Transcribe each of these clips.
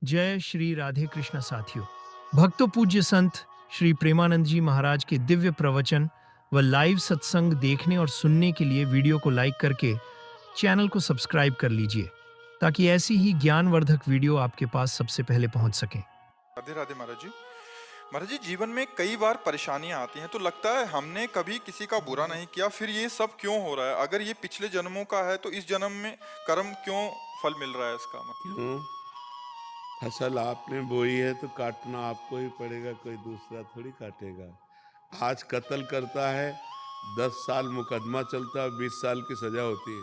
जय श्री राधे कृष्ण साथियों। भक्तों, पूज्य संत श्री प्रेमानंद जी महाराज के दिव्य प्रवचन व लाइव सत्संग देखने और सुनने के लिए वीडियो को लाइक करके चैनल को सब्सक्राइब कर लीजिए ताकि ऐसी ही ज्ञानवर्धक वीडियो आपके पास सबसे पहले पहुंच सके। राधे राधे महाराज जी। महाराज जी, जीवन में कई बार परेशानियां आती हैं तो लगता है हमने कभी किसी का बुरा नहीं किया, फिर ये सब क्यों हो रहा है? अगर ये पिछले जन्मों का है तो इस जन्म में कर्म क्यों फल मिल रहा है इसका मतलब? क्यों? फसल आपने बोई है तो काटना आपको ही पड़ेगा, कोई दूसरा थोड़ी काटेगा। आज कत्ल करता है, 10 साल मुकदमा चलता है, 20 साल की सजा होती है।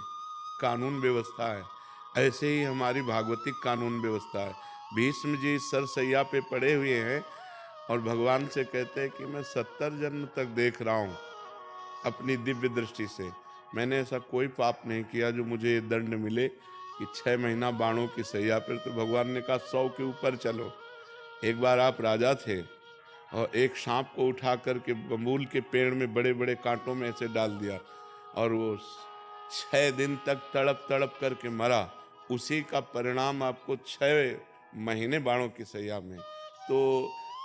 कानून व्यवस्था है। ऐसे ही हमारी भागवतिक कानून व्यवस्था है। भीष्म जी सरसैया पे पड़े हुए हैं और भगवान से कहते हैं कि मैं 70 जन्म तक देख रहा हूँ अपनी दिव्य दृष्टि से, मैंने ऐसा कोई पाप नहीं किया जो मुझे ये दंड मिले कि 6 महीना बाणों की सैया पर। तो भगवान ने कहा 100 के ऊपर चलो। एक बार आप राजा थे और एक सांप को उठा करके बबूल के पेड़ में बड़े बड़े कांटों में ऐसे डाल दिया और वो 6 दिन तक तड़प तड़प करके मरा। उसी का परिणाम आपको 6 महीने बाणों की सैया में। तो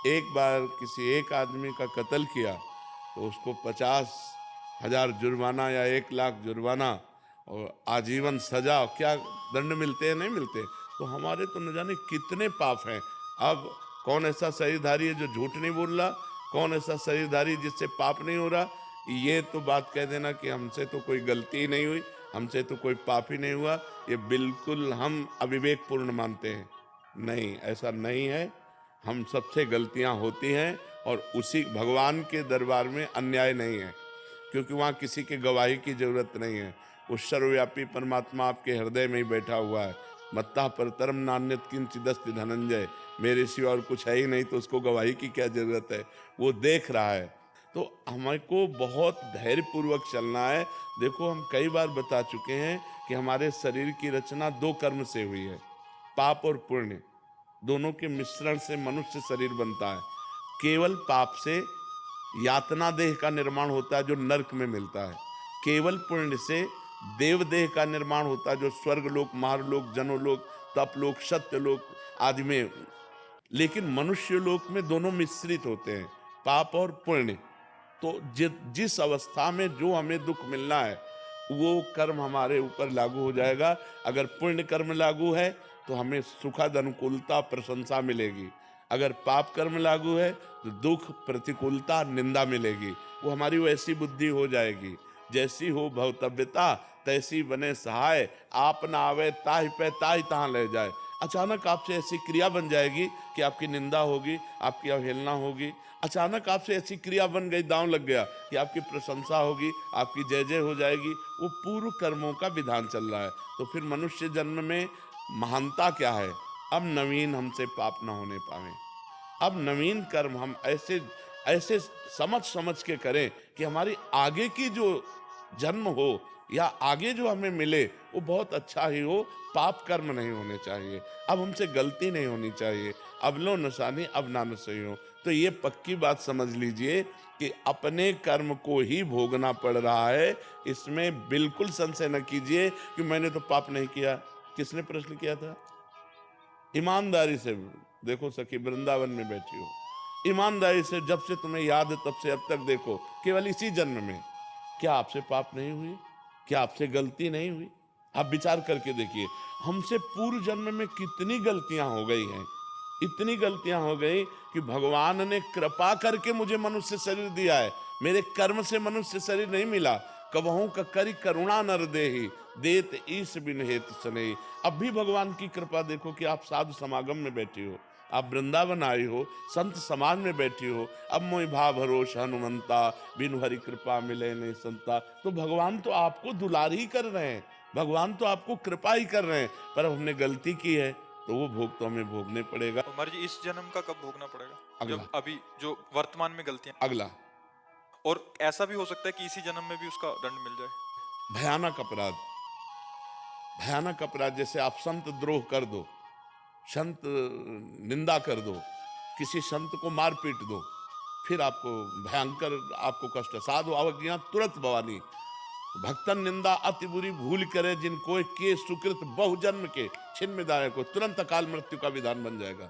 एक बार किसी एक आदमी का कत्ल किया तो उसको 50,000 जुर्माना या 1,00,000 जुर्माना और आजीवन सजा, क्या दंड मिलते हैं? नहीं मिलते। तो हमारे तो न जाने कितने पाप हैं। अब कौन ऐसा शरीरधारी है जो झूठ नहीं बोल रहा? कौन ऐसा शरीरधारी जिससे पाप नहीं हो रहा? ये तो बात कह देना कि हमसे तो कोई गलती ही नहीं हुई, हमसे तो कोई पाप ही नहीं हुआ, ये बिल्कुल हम अविवेकपूर्ण मानते हैं। नहीं, ऐसा नहीं है। हम सबसे गलतियां होती हैं और उसी भगवान के दरबार में अन्याय नहीं है, क्योंकि वहाँ किसी के गवाही की जरूरत नहीं है। वो सर्वव्यापी परमात्मा आपके हृदय में ही बैठा हुआ है। मत्ता परतरम नान्यत किंचिदस्ति धनंजय, मेरे सिवा और कुछ है ही नहीं, तो उसको गवाही की क्या जरूरत है? वो देख रहा है। तो हमको बहुत धैर्यपूर्वक चलना है। देखो, हम कई बार बता चुके हैं कि हमारे शरीर की रचना 2 कर्म से हुई है, पाप और पुण्य। दोनों के मिश्रण से मनुष्य शरीर बनता है। केवल पाप से यातना देह का निर्माण होता है जो नरक में मिलता है। केवल पुण्य से देव देह का निर्माण होता है जो स्वर्ग लोक, महारलोक, जनोलोक, तपलोक, सत्यलोक आदि में। लेकिन मनुष्य लोक में दोनों मिश्रित होते हैं, पाप और पुण्य। तो जिस अवस्था में जो हमें दुख मिलना है वो कर्म हमारे ऊपर लागू हो जाएगा। अगर पुण्य कर्म लागू है तो हमें सुखद अनुकूलता प्रशंसा मिलेगी। अगर पाप कर्म लागू है तो दुख प्रतिकूलता निंदा मिलेगी। वो हमारी वैसी बुद्धि हो जाएगी, जैसी हो भवतव्यता तैसी बने सहाय, आप ना आवे ताहि पे ताहि तहाँ ले जाए। अचानक आपसे ऐसी क्रिया बन जाएगी कि आपकी निंदा होगी, आपकी अवहेलना होगी। अचानक आपसे ऐसी क्रिया बन गई, दांव लग गया कि आपकी प्रशंसा होगी, आपकी जय जय हो जाएगी। वो पूर्व कर्मों का विधान चल रहा है। तो फिर मनुष्य जन्म में महानता क्या है? अब नवीन हमसे पाप न होने पावे। अब नवीन कर्म हम ऐसे ऐसे समझ समझ के करें कि हमारी आगे की जो जन्म हो या आगे जो हमें मिले वो बहुत अच्छा ही हो। पाप कर्म नहीं होने चाहिए। अब हमसे गलती नहीं होनी चाहिए। अब लो नशानी अब ना सही हो। तो ये पक्की बात समझ लीजिए कि अपने कर्म को ही भोगना पड़ रहा है। इसमें बिल्कुल संशय न कीजिए कि मैंने तो पाप नहीं किया। किसने प्रश्न किया था? ईमानदारी से देखो सखी, वृंदावन में बैठी हो, ईमानदारी से जब से तुम्हें याद है तब से अब तक देखो, केवल इसी जन्म में क्या आपसे पाप नहीं हुई? क्या आपसे गलती नहीं हुई? आप विचार करके देखिए, हमसे पूर्व जन्म में कितनी गलतियां हो गई हैं। इतनी गलतियां हो गई कि भगवान ने कृपा करके मुझे मनुष्य शरीर दिया है। मेरे कर्म से मनुष्य शरीर नहीं मिला। कबहू का करी करुणा नर देहि, देत ईश बिन हेतु सनेहि। अब भी भगवान की कृपा देखो कि आप साधु समागम में बैठी हो, आप वृंदावन आई हो, संत समाज में बैठी हो। अब मोहि भाव भरोस हनुमंता, बिनु हरि कृपा मिले नहीं संता। तो भगवान तो आपको दुलार ही कर रहे हैं, भगवान तो आपको कृपा ही कर रहे हैं। पर हमने गलती की है तो वो भोग तो हमें भोगने पड़ेगा। तो महाराज जी, इस जन्म का कब भोगना पड़ेगा? अगला। जब अभी जो वर्तमान में गलतियां, अगला। और ऐसा भी हो सकता है कि इसी जन्म में भी उसका दंड मिल जाए। भयानक अपराध, भयानक अपराध। जैसे आप संत द्रोह कर दो, संत निंदा कर दो, किसी संत को मार पीट दो, फिर आपको भयंकर, आपको कष्ट। साधु अवज्ञा तुरंत भवानी। भक्तन निंदा अति बुरी भूल करे, जिनको के सुकृत बहुजन्म के छिन्न दाय को, तुरंत अकाल मृत्यु का विधान बन जाएगा,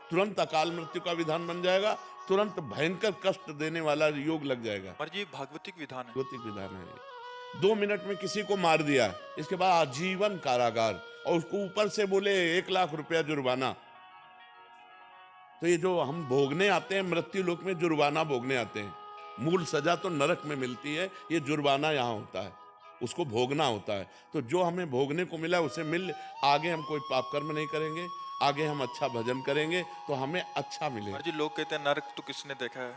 तुरंत अकाल मृत्यु का विधान बन जाएगा, तुरंत भयंकर कष्ट देने वाला योग लग जाएगा। और ये भागवतिक विधान है। भागवतिक विधान है ये। 2 मिनट में किसी को मार दिया, इसके बाद आजीवन कारागार, और उसको ऊपर से बोले 1 लाख रुपया जुर्माना। तो ये जो हम भोगने आते हैं मृत्यु लोक में, जुर्माना भोगने आते हैं, मूल सजा तो नरक में मिलती है, ये जुर्माना यहाँ होता है, उसको भोगना होता है। तो जो हमें भोगने को मिला उसे मिल, आगे हम कोई पाप कर्म नहीं करेंगे, आगे हम अच्छा भजन करेंगे तो हमें अच्छा मिलेगा। जी लोग कहते हैं नरक तो किसने देखा है?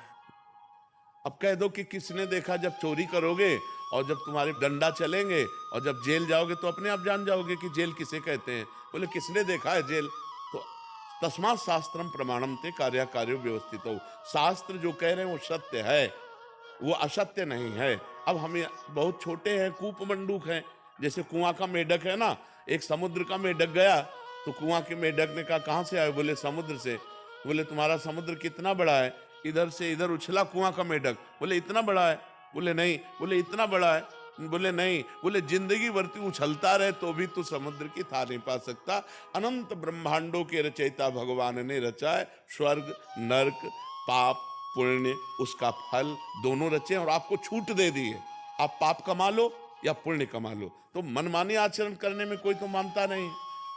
अब कह दो कि किसने देखा, जब चोरी करोगे और जब तुम्हारे डंडा चलेंगे और जब जेल जाओगे तो अपने आप जान जाओगे कि जेल किसे कहते हैं। बोले किसने देखा है जेल? तो तस्मात् शास्त्रम प्रमाणम ते कार्य कार्यो व्यवस्थित हो, शास्त्र जो कह रहे हैं वो सत्य है, वो असत्य नहीं है। अब हम बहुत छोटे हैं, कूप मंडूक हैं, जैसे कुआं का मेढक है ना, एक समुद्र का मेढक गया तो कुआं के मेढक ने कहा कहां से आए? बोले समुद्र से। बोले तुम्हारा समुद्र कितना बड़ा है? इधर से इधर उछला कुआं का मेढक। बोले इतना बड़ा है? बोले नहीं। बोले इतना बड़ा है? बोले नहीं। बोले जिंदगी भर तू उछलता रहे तो भी तू समुद्र की था नहीं पा सकता। अनंत ब्रह्मांडों के रचयिता भगवान ने रचा है, स्वर्ग नरक पाप पुण्य उसका फल दोनों रचे और आपको छूट दे दी है, आप पाप कमा लो या पुण्य कमा लो। तो मनमानी आचरण करने में कोई तो मानता नहीं,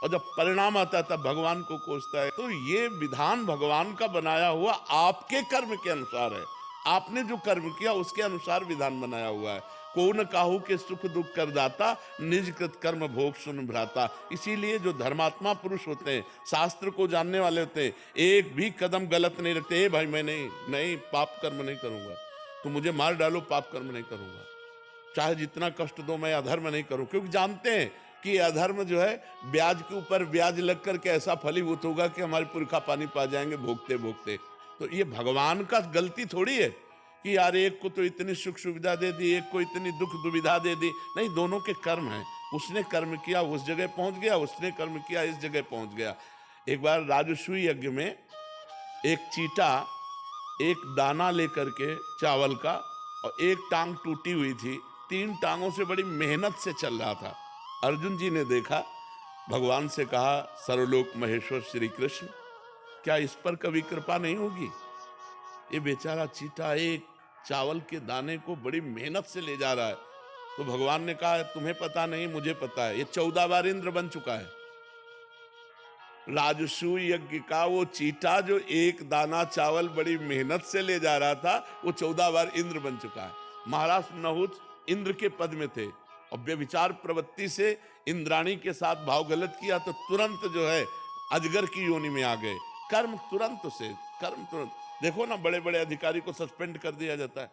और जब परिणाम आता है तब भगवान को कोसता है। तो ये विधान भगवान का बनाया हुआ आपके कर्म के अनुसार है, आपने जो कर्म किया उसके अनुसार विधान बनाया हुआ है। को न काहू के सुख दुख कर दाता, निज कृत कर्म भोग सुन भ्राता। इसीलिए जो धर्मात्मा पुरुष होते हैं, शास्त्र को जानने वाले होते हैं, एक भी कदम गलत नहीं रखते। भाई मैं नहीं पाप कर्म नहीं करूंगा, तो मुझे मार डालो पाप कर्म नहीं करूंगा, चाहे जितना कष्ट दो मैं अधर्म नहीं करूं, क्योंकि जानते हैं कि अधर्म जो है ब्याज के ऊपर ब्याज लग करके ऐसा फलीभूत होगा कि हमारे पुरखा पानी पा जाएंगे भोगते भोगते। तो ये भगवान का गलती थोड़ी है कि यार एक को तो इतनी सुख सुविधा दे दी, एक को इतनी दुख दुविधा दे दी। नहीं, दोनों के कर्म हैं, उसने कर्म किया उस जगह पहुंच गया, उसने कर्म किया इस जगह पहुंच गया। एक बार राजसूय यज्ञ में एक चीटा एक दाना लेकर के चावल का, और एक टांग टूटी हुई थी, 3 टांगों से बड़ी मेहनत से चल रहा था। अर्जुन जी ने देखा, भगवान से कहा सर्वलोक महेश्वर श्री कृष्ण, क्या इस पर कभी कृपा नहीं होगी? ये बेचारा चीटा एक चावल के दाने को बड़ी मेहनत से ले जा रहा है। तो भगवान ने कहा तुम्हें पता नहीं मुझे पता है, ये 14 बार इंद्र बन चुका है। राजसूय यज्ञ का वो चीटा जो एक दाना चावल बड़ी मेहनत से ले जा रहा था, वो 14 बार इंद्र बन चुका है। महाराज नहुत इंद्र के पद में थे, और व्यभिचार प्रवृत्ति से इंद्राणी के साथ भाव गलत किया तो तुरंत जो है अजगर की योनि में आ गए। कर्म तुरंत देखो ना, बड़े बड़े अधिकारी को सस्पेंड कर दिया जाता है।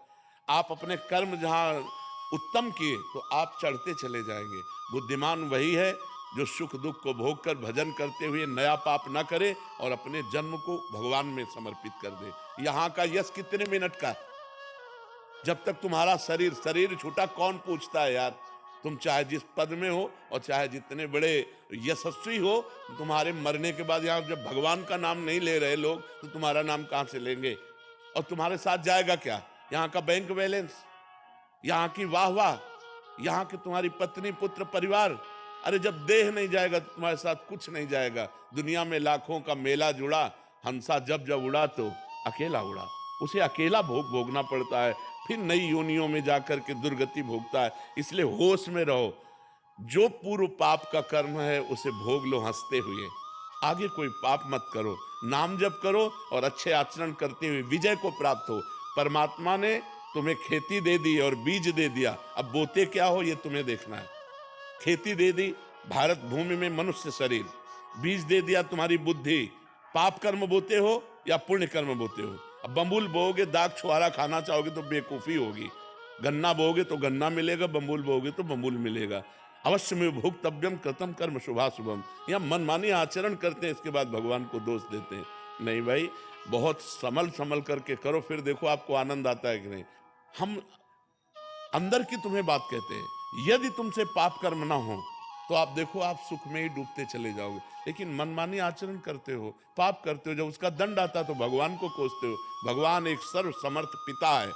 आप अपने कर्म जहां उत्तम किए तो आप चढ़ते चले जाएंगे। बुद्धिमान वही है जो सुख दुख को भोग कर भजन करते हुए नया पाप ना करे और अपने जन्म को भगवान में समर्पित कर दे। यहाँ का यश कितने मिनट का? जब तक तुम्हारा शरीर छूटा कौन पूछता है यार? तुम चाहे जिस पद में हो और चाहे जितने बड़े यशस्वी हो, तुम्हारे मरने के बाद यहाँ जब भगवान का नाम नहीं ले रहे लोग, तो तुम्हारा नाम कहां से लेंगे? और तुम्हारे साथ जाएगा क्या? यहाँ का बैंक बैलेंस, यहाँ की वाह, यहाँ की तुम्हारी पत्नी पुत्र परिवार। अरे जब देह नहीं जाएगा तो तुम्हारे साथ कुछ नहीं जाएगा। दुनिया में लाखों का मेला जुड़ा, हंसा जब उड़ा तो अकेला उड़ा। उसे अकेला भोगना पड़ता है, फिर नई योनियों में जाकर के दुर्गति भोगता है। इसलिए होश में रहो, जो पूर्व पाप का कर्म है उसे भोग लो हंसते हुए। आगे कोई पाप मत करो, नाम जप करो और अच्छे आचरण करते हुए विजय को प्राप्त हो। परमात्मा ने तुम्हें खेती दे दी और बीज दे दिया, अब बोते क्या हो ये तुम्हें देखना है। खेती दे दी भारत भूमि में मनुष्य शरीर, बीज दे दिया तुम्हारी बुद्धि। पाप कर्म बोते हो या पुण्य कर्म बोते हो? अब बम्बुल बोओगे, दाग छुआरा खाना चाहोगे तो बेकूफी होगी। गन्ना बोओगे तो गन्ना मिलेगा, बम्बुल बोओगे तो बम्बुल मिलेगा। अवश्य में भोक्तव्यम कृतम कर्म शुभाशुभम। या मनमानी आचरण करते हैं, इसके बाद भगवान को दोष देते हैं। नहीं भाई, बहुत संभल करके करो, फिर देखो आपको आनंद आता है कि नहीं। हम अंदर की तुम्हें बात कहते हैं, यदि तुमसे पाप कर्म ना हो तो आप देखो आप सुख में ही डूबते चले जाओगे। लेकिन मनमानी आचरण करते हो, पाप करते हो, जब उसका दंड आता तो भगवान को कोसते हो। भगवान एक सर्व समर्थ पिता है,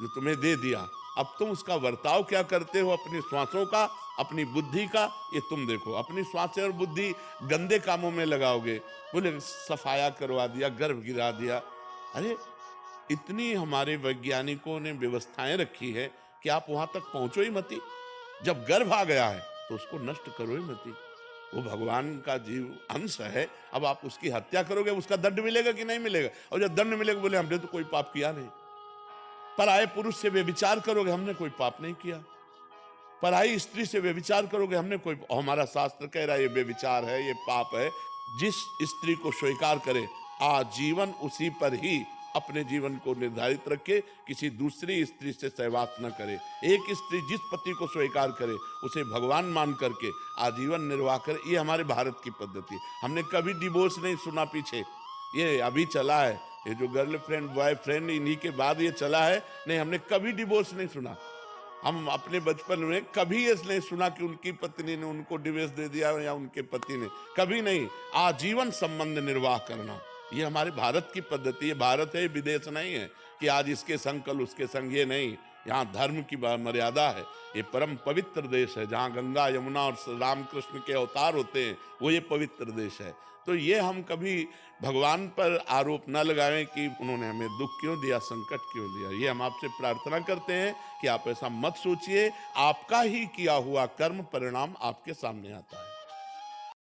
जो तुम्हें दे दिया, अब तुम उसका बर्ताव क्या करते हो, अपनी श्वासों का, अपनी बुद्धि का, ये तुम देखो। अपनी श्वासें और बुद्धि गंदे कामों में लगाओगे, बोले सफाया करवा दिया, गर्भ गिरा दिया। अरे इतनी हमारे वैज्ञानिकों ने व्यवस्थाएं रखी है कि आप वहां तक पहुंचो ही मती। जब गर्भ आ गया है तो उसको नष्ट करो ही मती। वो भगवान का जीव अंश है, अब आप उसकी हत्या करोगे, उसका दंड मिलेगा कि नहीं मिलेगा? और जब दंड मिलेगा, बोले हमने तो कोई पाप किया नहीं। पराये पुरुष से व्यभिचार करोगे, हमने कोई पाप नहीं किया। पराई स्त्री से व्यभिचार करोगे, हमने कोई, हमारा शास्त्र कह रहा है ये व्यभिचार है, ये पाप है। जिस स्त्री को स्वीकार करे, आजीवन उसी पर ही अपने जीवन को निर्धारित रखे, किसी दूसरी स्त्री से सहवास न करे। एक स्त्री जिस पति को स्वीकार करे, उसे भगवान मान करके आजीवन निर्वाह करे। ये हमारे भारत की पद्धति। हमने कभी डिवोर्स नहीं सुना पीछे, ये अभी चला है। ये जो गर्लफ्रेंड बॉयफ्रेंड, इन्हीं के बाद ये चला है। नहीं, हमने कभी डिवोर्स नहीं सुना। हम अपने बचपन में कभी ये नहीं सुना कि उनकी पत्नी ने उनको डिवोर्स दे दिया या उनके पति ने, कभी नहीं। आजीवन संबंध निर्वाह करना, ये हमारे भारत की पद्धति है। भारत है, विदेश नहीं है कि आज इसके संग कल उसके संग, ये नहीं। यहाँ धर्म की मर्यादा है। ये परम पवित्र देश है, जहाँ गंगा यमुना और रामकृष्ण के अवतार होते हैं, वो ये पवित्र देश है। तो ये हम कभी भगवान पर आरोप न लगाएं कि उन्होंने हमें दुख क्यों दिया, संकट क्यों दिया। ये हम आपसे प्रार्थना करते हैं कि आप ऐसा मत सोचिए। आपका ही किया हुआ कर्म परिणाम आपके सामने आता है।